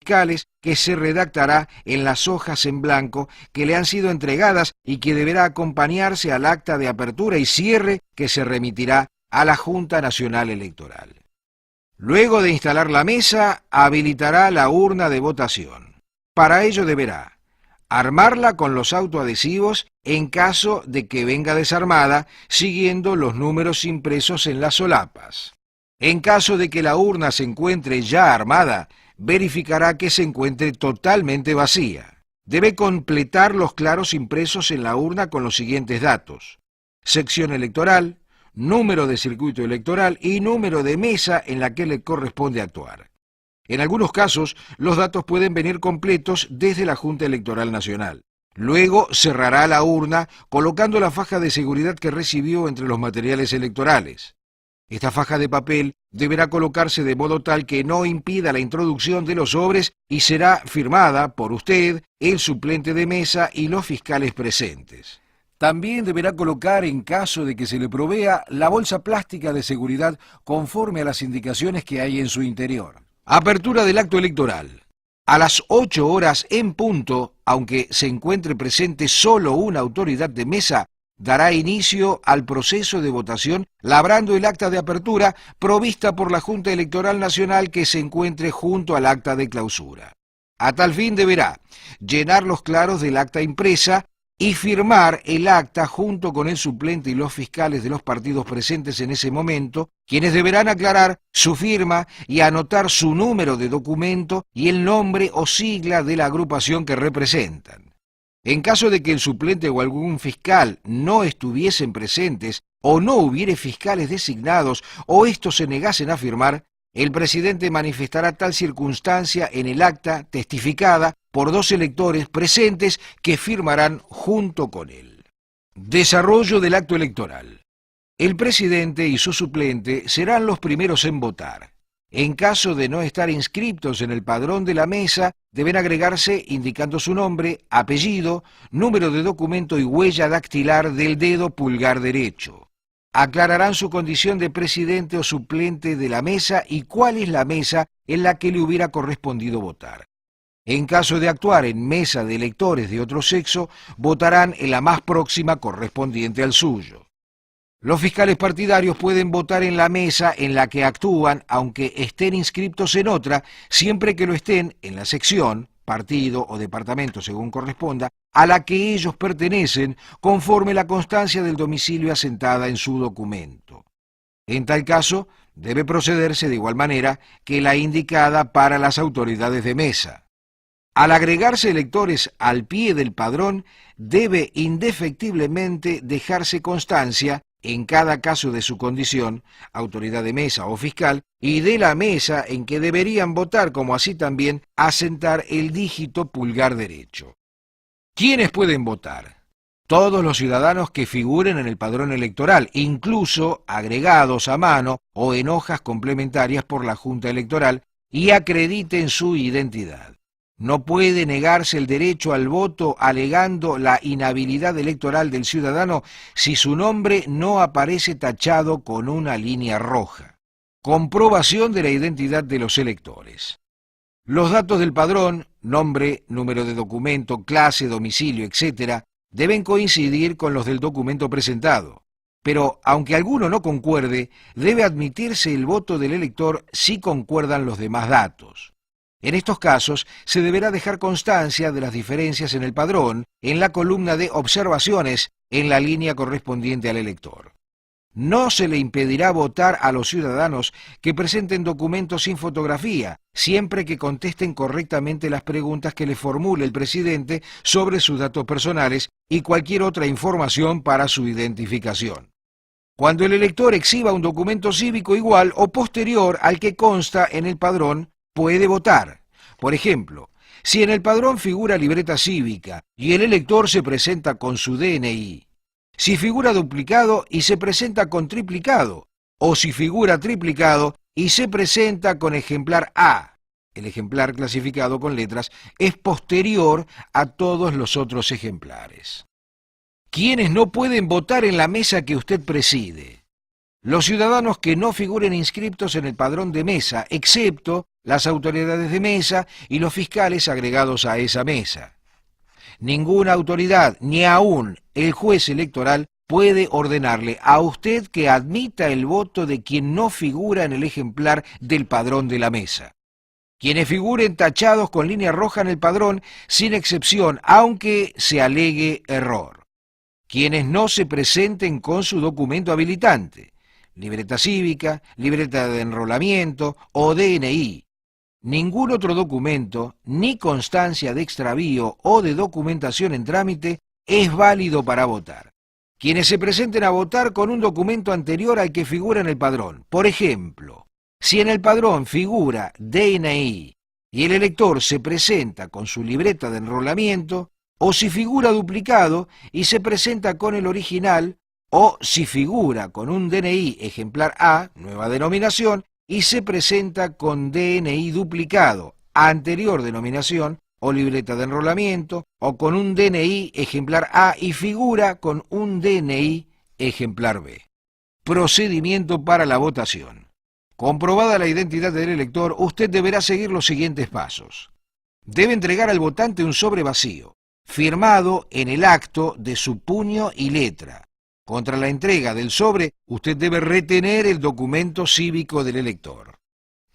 fiscales que se redactará en las hojas en blanco que le han sido entregadas y que deberá acompañarse al acta de apertura y cierre que se remitirá a la Junta Nacional Electoral. Luego de instalar la mesa, habilitará la urna de votación. Para ello deberá armarla con los autoadhesivos en caso de que venga desarmada, siguiendo los números impresos en las solapas. En caso de que la urna se encuentre ya armada, verificará que se encuentre totalmente vacía. Debe completar los claros impresos en la urna con los siguientes datos: sección electoral, número de circuito electoral y número de mesa en la que le corresponde actuar. En algunos casos, los datos pueden venir completos desde la Junta Electoral Nacional. Luego cerrará la urna colocando la faja de seguridad que recibió entre los materiales electorales. Esta faja de papel deberá colocarse de modo tal que no impida la introducción de los sobres y será firmada por usted, el suplente de mesa y los fiscales presentes. También deberá colocar, en caso de que se le provea, la bolsa plástica de seguridad conforme a las indicaciones que hay en su interior. Apertura del acto electoral. A las 8 horas en punto, aunque se encuentre presente solo una autoridad de mesa, dará inicio al proceso de votación labrando el acta de apertura provista por la Junta Electoral Nacional que se encuentre junto al acta de clausura. A tal fin deberá llenar los claros del acta impresa y firmar el acta junto con el suplente y los fiscales de los partidos presentes en ese momento, quienes deberán aclarar su firma y anotar su número de documento y el nombre o sigla de la agrupación que representan. En caso de que el suplente o algún fiscal no estuviesen presentes o no hubiere fiscales designados o estos se negasen a firmar, el presidente manifestará tal circunstancia en el acta testificada por 2 electores presentes que firmarán junto con él. Desarrollo del acto electoral. El presidente y su suplente serán los primeros en votar. En caso de no estar inscriptos en el padrón de la mesa, deben agregarse indicando su nombre, apellido, número de documento y huella dactilar del dedo pulgar derecho. Aclararán su condición de presidente o suplente de la mesa y cuál es la mesa en la que le hubiera correspondido votar. En caso de actuar en mesa de electores de otro sexo, votarán en la más próxima correspondiente al suyo. Los fiscales partidarios pueden votar en la mesa en la que actúan, aunque estén inscriptos en otra, siempre que lo estén en la sección, partido o departamento según corresponda, a la que ellos pertenecen conforme la constancia del domicilio asentada en su documento. En tal caso, debe procederse de igual manera que la indicada para las autoridades de mesa. Al agregarse electores al pie del padrón, debe indefectiblemente dejarse constancia, en cada caso de su condición, autoridad de mesa o fiscal, y de la mesa en que deberían votar, como así también asentar el dígito pulgar derecho. ¿Quiénes pueden votar? Todos los ciudadanos que figuren en el padrón electoral, incluso agregados a mano o en hojas complementarias por la Junta Electoral, y acrediten su identidad. No puede negarse el derecho al voto alegando la inhabilidad electoral del ciudadano si su nombre no aparece tachado con una línea roja. Comprobación de la identidad de los electores. Los datos del padrón, nombre, número de documento, clase, domicilio, etc., deben coincidir con los del documento presentado. Pero, aunque alguno no concuerde, debe admitirse el voto del elector si concuerdan los demás datos. En estos casos, se deberá dejar constancia de las diferencias en el padrón, en la columna de observaciones, en la línea correspondiente al elector. No se le impedirá votar a los ciudadanos que presenten documentos sin fotografía, siempre que contesten correctamente las preguntas que le formule el presidente sobre sus datos personales y cualquier otra información para su identificación. Cuando el elector exhiba un documento cívico igual o posterior al que consta en el padrón, puede votar. Por ejemplo, si en el padrón figura libreta cívica y el elector se presenta con su DNI, si figura duplicado y se presenta con triplicado, o si figura triplicado y se presenta con ejemplar A, el ejemplar clasificado con letras es posterior a todos los otros ejemplares. ¿Quiénes no pueden votar en la mesa que usted preside? los ciudadanos que no figuren inscriptos en el padrón de mesa, excepto las autoridades de mesa y los fiscales agregados a esa mesa. Ninguna autoridad, ni aún el juez electoral, puede ordenarle a usted que admita el voto de quien no figura en el ejemplar del padrón de la mesa. Quienes figuren tachados con línea roja en el padrón, sin excepción, aunque se alegue error. Quienes no se presenten con su documento habilitante, libreta cívica, libreta de enrolamiento o DNI. Ningún otro documento, ni constancia de extravío o de documentación en trámite, es válido para votar. Quienes se presenten a votar con un documento anterior al que figura en el padrón. Por ejemplo, si en el padrón figura DNI y el elector se presenta con su libreta de enrolamiento, o si figura duplicado y se presenta con el original, o si figura con un DNI ejemplar A, nueva denominación, y se presenta con DNI duplicado, anterior denominación, o libreta de enrolamiento, o con un DNI ejemplar A y figura con un DNI ejemplar B. Procedimiento para la votación. Comprobada la identidad del elector, usted deberá seguir los siguientes pasos. Debe entregar al votante un sobre vacío, firmado en el acto de su puño y letra. Contra la entrega del sobre, usted debe retener el documento cívico del elector.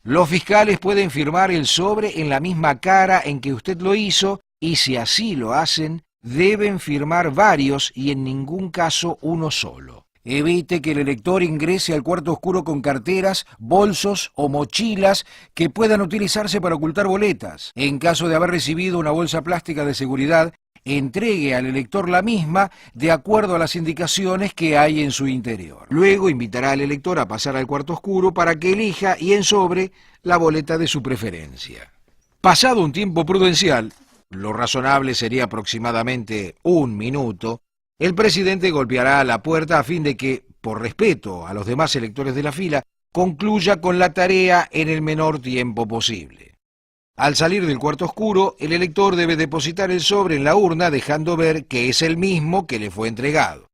Los fiscales pueden firmar el sobre en la misma cara en que usted lo hizo y si así lo hacen, deben firmar varios y en ningún caso uno solo. Evite que el elector ingrese al cuarto oscuro con carteras, bolsos o mochilas que puedan utilizarse para ocultar boletas. En caso de haber recibido una bolsa plástica de seguridad, entregue al elector la misma de acuerdo a las indicaciones que hay en su interior. Luego invitará al elector a pasar al cuarto oscuro para que elija y en sobre la boleta de su preferencia. Pasado un tiempo prudencial, lo razonable sería aproximadamente 1 minuto, el presidente golpeará a la puerta a fin de que, por respeto a los demás electores de la fila, concluya con la tarea en el menor tiempo posible. Al salir del cuarto oscuro, el elector debe depositar el sobre en la urna dejando ver que es el mismo que le fue entregado.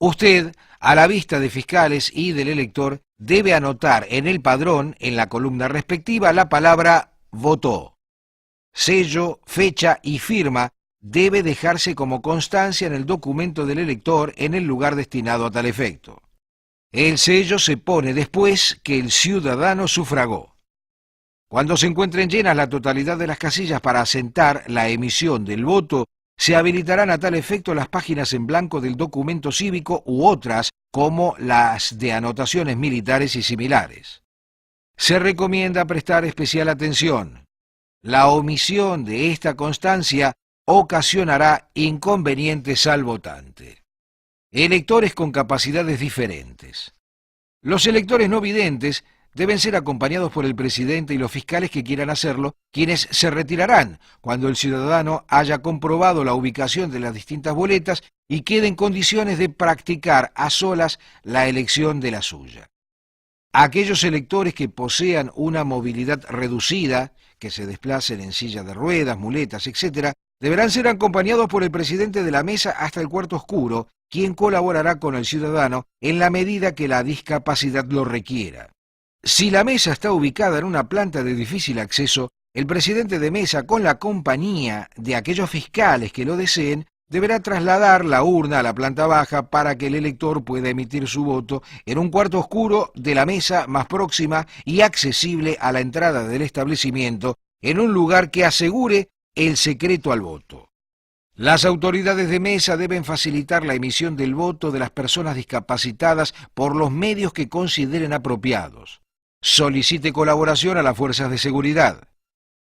Usted, a la vista de fiscales y del elector, debe anotar en el padrón, en la columna respectiva, la palabra votó. Sello, fecha y firma debe dejarse como constancia en el documento del elector en el lugar destinado a tal efecto. El sello se pone después que el ciudadano sufragó. Cuando se encuentren llenas la totalidad de las casillas para asentar la emisión del voto, se habilitarán a tal efecto las páginas en blanco del documento cívico u otras, como las de anotaciones militares y similares. Se recomienda prestar especial atención. La omisión de esta constancia ocasionará inconvenientes al votante. Electores con capacidades diferentes. Los electores no videntes deben ser acompañados por el presidente y los fiscales que quieran hacerlo, quienes se retirarán cuando el ciudadano haya comprobado la ubicación de las distintas boletas y quede en condiciones de practicar a solas la elección de la suya. Aquellos electores que posean una movilidad reducida, que se desplacen en silla de ruedas, muletas, etc., deberán ser acompañados por el presidente de la mesa hasta el cuarto oscuro, quien colaborará con el ciudadano en la medida que la discapacidad lo requiera. Si la mesa está ubicada en una planta de difícil acceso, el presidente de mesa, con la compañía de aquellos fiscales que lo deseen, deberá trasladar la urna a la planta baja para que el elector pueda emitir su voto en un cuarto oscuro de la mesa más próxima y accesible a la entrada del establecimiento, en un lugar que asegure el secreto al voto. Las autoridades de mesa deben facilitar la emisión del voto de las personas discapacitadas por los medios que consideren apropiados. Solicite colaboración a las fuerzas de seguridad.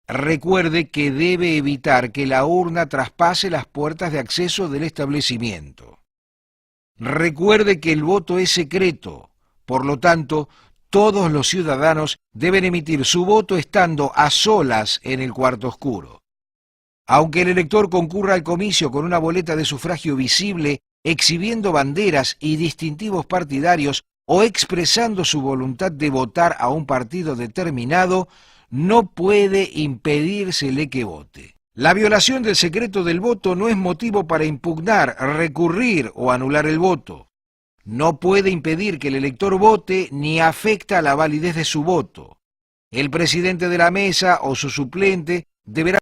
Recuerde que debe evitar que la urna traspase las puertas de acceso del establecimiento. Recuerde que el voto es secreto, por lo tanto, todos los ciudadanos deben emitir su voto estando a solas en el cuarto oscuro. Aunque el elector concurra al comicio con una boleta de sufragio visible, exhibiendo banderas y distintivos partidarios o expresando su voluntad de votar a un partido determinado, no puede impedírsele que vote. La violación del secreto del voto no es motivo para impugnar, recurrir o anular el voto. no puede impedir que el elector vote ni afecta la validez de su voto. El presidente de la mesa o su suplente deberá